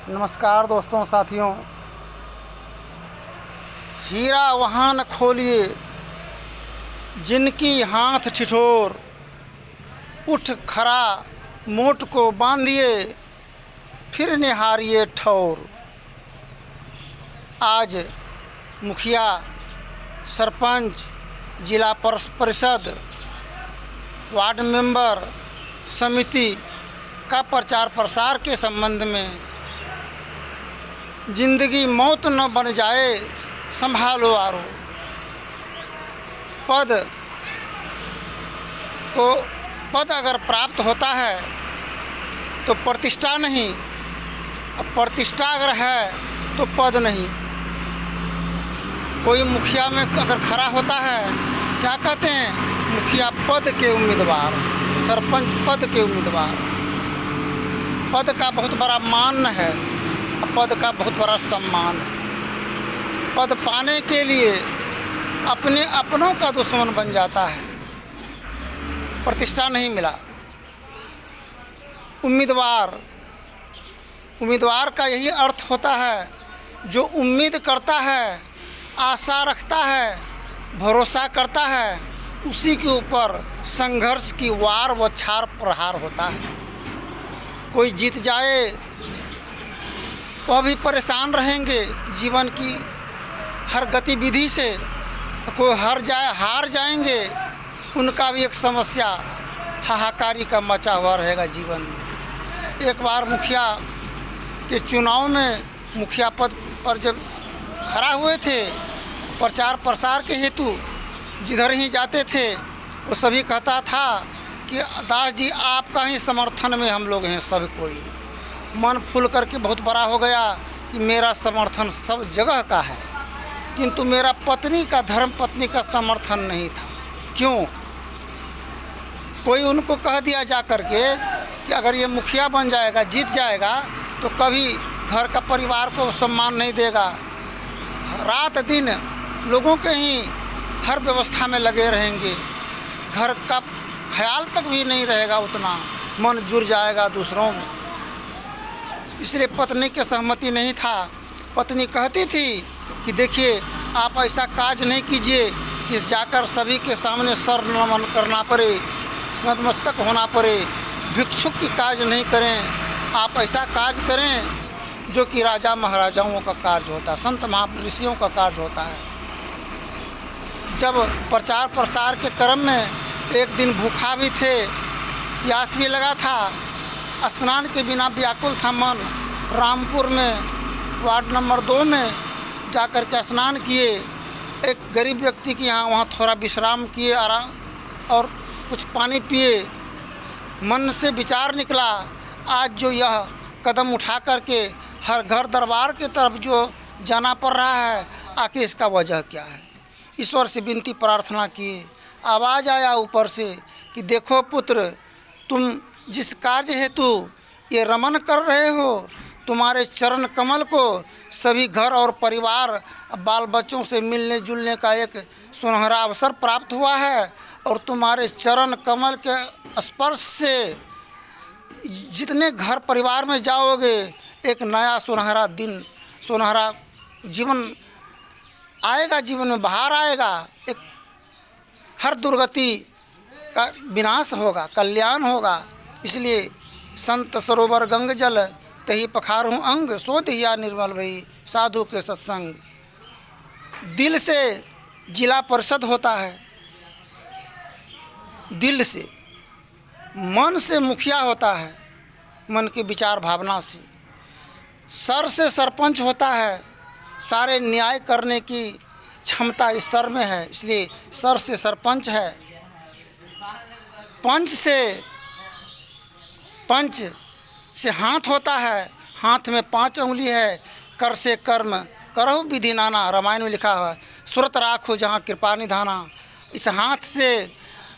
नमस्कार दोस्तों साथियों। हीरा वहाँ न खोलिए जिनकी हाथ ठिठोर, उठ खरा मोट को बांधिए फिर निहारिए ठौर। आज मुखिया, सरपंच, जिला परिषद, वार्ड मेंबर समिति का प्रचार प्रसार के संबंध में जिंदगी मौत न बन जाए संभालो आरो। पद अगर प्राप्त होता है तो प्रतिष्ठा नहीं, और प्रतिष्ठा अगर है तो पद नहीं। कोई मुखिया में अगर खड़ा होता है, क्या कहते हैं, मुखिया पद के उम्मीदवार, सरपंच पद के उम्मीदवार। पद का बहुत बड़ा मान है, पद का बहुत बड़ा सम्मान है। पद पाने के लिए अपने अपनों का दुश्मन बन जाता है, प्रतिष्ठा नहीं मिला। उम्मीदवार का यही अर्थ होता है, जो उम्मीद करता है, आशा रखता है, भरोसा करता है, उसी के ऊपर संघर्ष की वार व छार प्रहार होता है। कोई जीत जाए वह भी परेशान रहेंगे जीवन की हर गतिविधि से, कोई हार जाएंगे, उनका भी एक समस्या हाहाकारी का मचा हुआ रहेगा जीवन में। एक बार मुखिया के चुनाव में मुखिया पद पर जब खड़ा हुए थे, प्रचार प्रसार के हेतु जिधर ही जाते थे वो सभी कहता था कि दास जी आपका ही समर्थन में हम लोग हैं। सब कोई मन फूल करके बहुत बड़ा हो गया कि मेरा समर्थन सब जगह का है, किंतु मेरा पत्नी का, धर्म पत्नी का समर्थन नहीं था। क्यों? कोई उनको कह दिया जा कर के कि अगर ये मुखिया बन जाएगा, जीत जाएगा, तो कभी घर का परिवार को सम्मान नहीं देगा, रात दिन लोगों के ही हर व्यवस्था में लगे रहेंगे, घर का ख्याल तक भी नहीं रहेगा, उतना मन जुड़ जाएगा दूसरों में। इसलिए पत्नी की सहमति नहीं था। पत्नी कहती थी कि देखिए आप ऐसा काज नहीं कीजिए कि जाकर सभी के सामने सर नमन करना पड़े, नतमस्तक होना पड़े, भिक्षुक की काज नहीं करें। आप ऐसा काज करें जो कि राजा महाराजाओं का कार्य होता है, संत महाऋषियों का कार्य होता है। जब प्रचार प्रसार के क्रम में एक दिन भूखा भी थे, प्यास भी लगा था, स्नान के बिना व्याकुल था मन, रामपुर में वार्ड नंबर 2 में जाकर के स्नान किए। एक गरीब व्यक्ति के यहाँ वहाँ थोड़ा विश्राम किए, आराम और कुछ पानी पिए। मन से विचार निकला, आज जो यह कदम उठा करके हर घर दरबार के तरफ जो जाना पड़ रहा है, आखिर इसका वजह क्या है। ईश्वर से विनती प्रार्थना किए। आवाज़ आया ऊपर से कि देखो पुत्र, तुम जिस कार्य हेतु ये रमन कर रहे हो, तुम्हारे चरण कमल को सभी घर और परिवार, बाल बच्चों से मिलने जुलने का एक सुनहरा अवसर प्राप्त हुआ है, और तुम्हारे चरण कमल के स्पर्श से जितने घर परिवार में जाओगे, एक नया सुनहरा दिन, सुनहरा जीवन आएगा, जीवन में बाहर आएगा। एक हर दुर्गति का विनाश होगा, कल्याण होगा। इसलिए संत सरोवर गंग जल तही पखारूं अंग, सो दिया निर्मल भई साधु के सत्संग। दिल से जिला परिषद होता है, दिल से, मन से मुखिया होता है, मन की विचार भावना से। सर से सरपंच होता है, सारे न्याय करने की क्षमता इस सर में है, इसलिए सर से सरपंच है। पंच से हाथ होता है, हाथ में 5 उंगली है, कर से कर्म करहु विधि नाना, रामायण में लिखा है, सुरत राखो जहाँ कृपा निधाना। इस हाथ से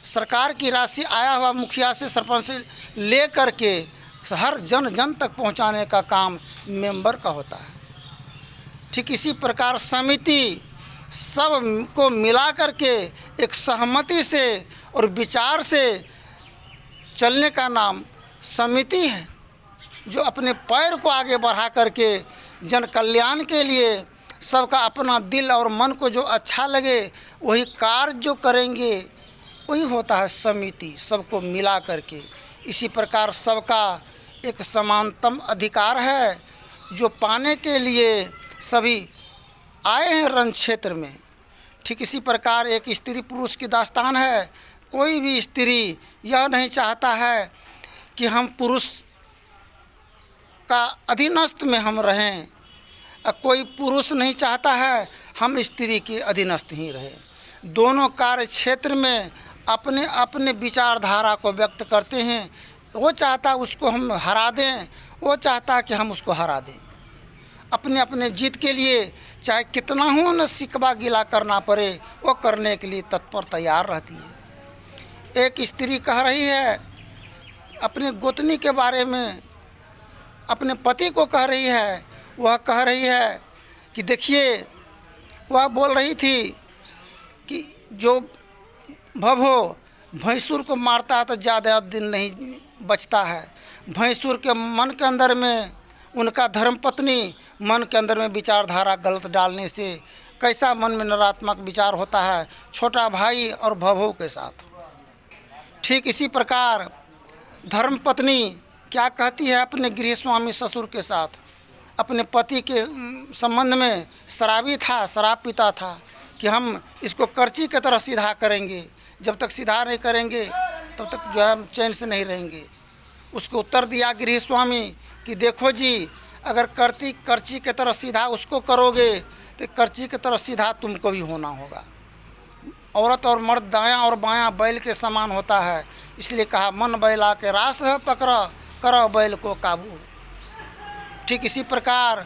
सरकार की राशि आया हुआ मुखिया से, सरपंच से ले कर के हर जन जन तक पहुँचाने का काम मेंबर का होता है। ठीक इसी प्रकार समिति सब को मिला कर के एक सहमति से और विचार से चलने का नाम समिति है। जो अपने पैर को आगे बढ़ा करके जन कल्याण के लिए सबका अपना दिल और मन को जो अच्छा लगे वही कार्य जो करेंगे वही होता है समिति, सबको मिला करके। इसी प्रकार सबका एक समानतम अधिकार है जो पाने के लिए सभी आए हैं रण क्षेत्र में। ठीक इसी प्रकार एक स्त्री पुरुष की दास्तान है। कोई भी स्त्री यह नहीं चाहता है कि हम पुरुष का अधीनस्थ में हम रहें, कोई पुरुष नहीं चाहता है हम स्त्री के अधीनस्थ ही रहें। दोनों कार्य क्षेत्र में अपने अपने विचारधारा को व्यक्त करते हैं। वो चाहता उसको हम हरा दें, वो चाहता कि हम उसको हरा दें। अपने अपने जीत के लिए चाहे कितना हो न शिकवा गिला करना पड़े वो करने के लिए तत्पर तैयार रहती है। एक स्त्री कह रही है अपने गोतनी के बारे में, अपने पति को कह रही है, वह कह रही है कि देखिए, वह बोल रही थी कि जो भवो भैंसुर को मारता है तो ज़्यादा दिन नहीं बचता है। भैंसुर के मन के अंदर में उनका धर्मपत्नी मन के अंदर में विचारधारा गलत डालने से कैसा मन में नकारात्मक विचार होता है छोटा भाई और भवो के साथ। ठीक इसी प्रकार धर्मपत्नी क्या कहती है अपने गृह स्वामी ससुर के साथ, अपने पति के संबंध में शराबी था, शराब पीता था कि हम इसको करची की तरह सीधा करेंगे, जब तक सीधा नहीं करेंगे तब तक जो है चैन से नहीं रहेंगे। उसको उत्तर दिया गृह स्वामी कि देखो जी, अगर करची की तरह सीधा उसको करोगे तो करची की तरह सीधा तुमको भी होना होगा। औरत और मर्द दायां और बायां बैल के समान होता है, इसलिए कहा मन बैला के रास है पकड़ा, करो बैल को काबू। ठीक इसी प्रकार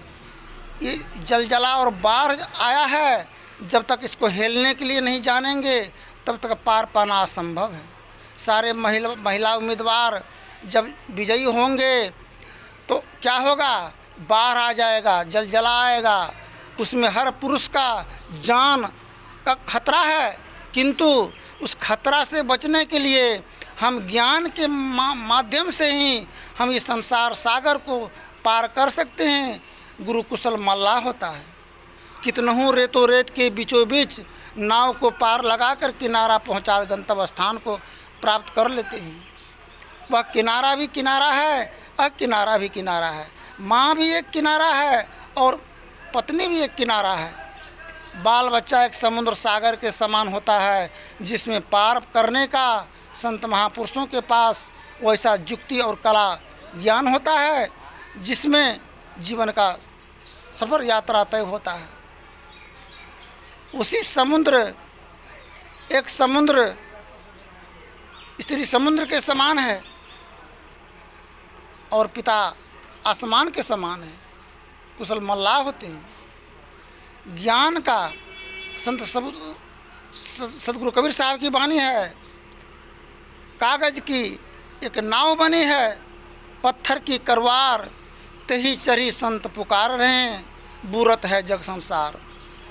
ये जलजला और बाढ़ आया है, जब तक इसको हेलने के लिए नहीं जानेंगे तब तक पार पाना असंभव है। सारे महिला उम्मीदवार जब विजयी होंगे तो क्या होगा, बाढ़ आ जाएगा, जलजला आएगा, उसमें हर पुरुष का जान का खतरा है। किंतु उस खतरा से बचने के लिए हम ज्ञान के माध्यम से ही हम इस संसार सागर को पार कर सकते हैं। गुरु कुशल मल्लाह होता है, कितनहु रेतो रेत के बीचों बीच नाव को पार लगाकर किनारा पहुंचा गंतव्य स्थान को प्राप्त कर लेते हैं। वह किनारा भी किनारा है और किनारा भी किनारा है। माँ भी एक किनारा है और पत्नी भी एक किनारा है। बाल बच्चा एक समुद्र सागर के समान होता है, जिसमें पार करने का संत महापुरुषों के पास वैसा युक्ति और कला ज्ञान होता है, जिसमें जीवन का सफ़र यात्रा तय होता है। उसी समुद्र, एक समुद्र स्त्री समुद्र के समान है और पिता आसमान के समान है। कुशल मल्लाह होते हैं। ज्ञान का संत सदगुरु कबीर साहब की वाणी है, कागज की एक नाव बनी है, पत्थर की करवार तही चरी संत पुकार रहे हैं, बुरत है जग संसार।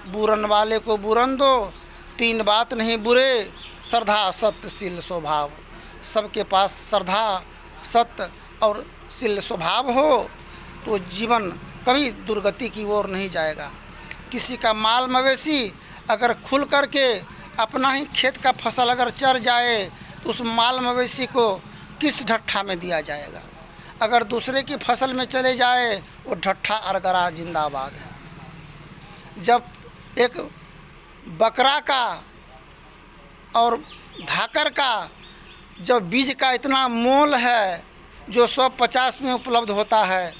बुरन वाले को बुरन दो, तीन बात नहीं बुरे, श्रद्धा सत्य शील स्वभाव। सबके पास श्रद्धा सत्य और शील स्वभाव हो तो जीवन कभी दुर्गति की ओर नहीं जाएगा। किसी का माल मवेशी अगर खुल करके अपना ही खेत का फसल अगर चर जाए तो उस माल मवेशी को किस ढट्ठा में दिया जाएगा। अगर दूसरे की फसल में चले जाए वो ढट्ठा अरगरा जिंदाबाद है। जब एक बकरा का और धाकर का जब बीज का इतना मोल है जो 150 में उपलब्ध होता है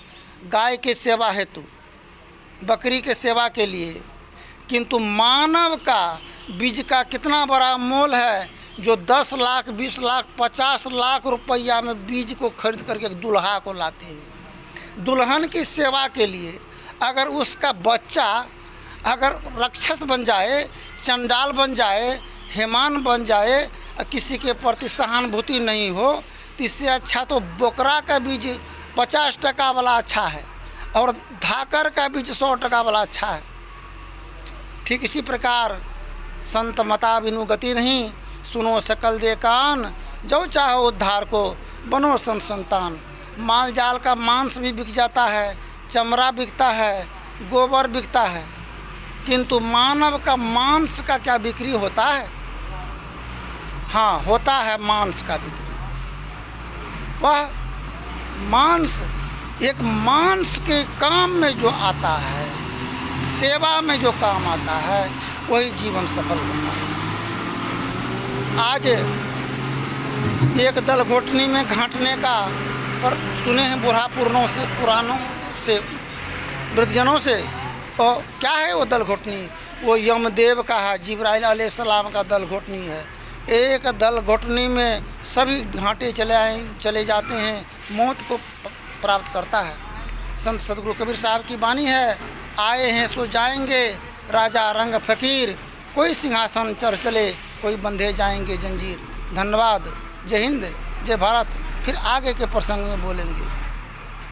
गाय के सेवा हेतु, बकरी के सेवा के लिए, किंतु मानव का बीज का कितना बड़ा मोल है जो 10 लाख 20 लाख 50 लाख रुपया में बीज को खरीद करके दुल्हा को लाते हैं। दुल्हन की सेवा के लिए अगर उसका बच्चा अगर राक्षस बन जाए, चंडाल बन जाए, हेमान बन जाए, किसी के प्रति सहानुभूति नहीं हो, तो इससे अच्छा तो बोकरा का बीज 50% वाला अच्छा है और धाकर का बीज 100% वाला अच्छा है। ठीक इसी प्रकार संत मता बिनु गति नहीं, सुनो सकल दे कान, जो चाहो उद्धार को बनो संत संतान। माल जाल का मांस भी बिक जाता है, चमड़ा बिकता है, गोबर बिकता है, किंतु मानव का मांस का क्या बिक्री होता है? हाँ, होता है मांस का बिक्री। वह मांस, एक मांस के काम में जो आता है, सेवा में जो काम आता है, वही जीवन सफल होता है। आज एक दल घोटनी में घाटने का पर सुने हैं पुरानों से, वृद्धजनों से। और क्या है वो दल घोटनी? वो यमदेव का है, जिब्राइल अलैहिस्सलाम का दल घोटनी है। एक दल घोटनी में सभी घाटे चले जाते हैं, मौत को प्राप्त करता है। संत सदगुरु कबीर साहब की वाणी है, आए हैं सो जाएंगे, राजा रंग फ़कीर, कोई सिंहासन चढ़ चले, कोई बंधे जाएंगे जंजीर। धन्यवाद। जय हिंद, जय भारत। फिर आगे के प्रसंग में बोलेंगे।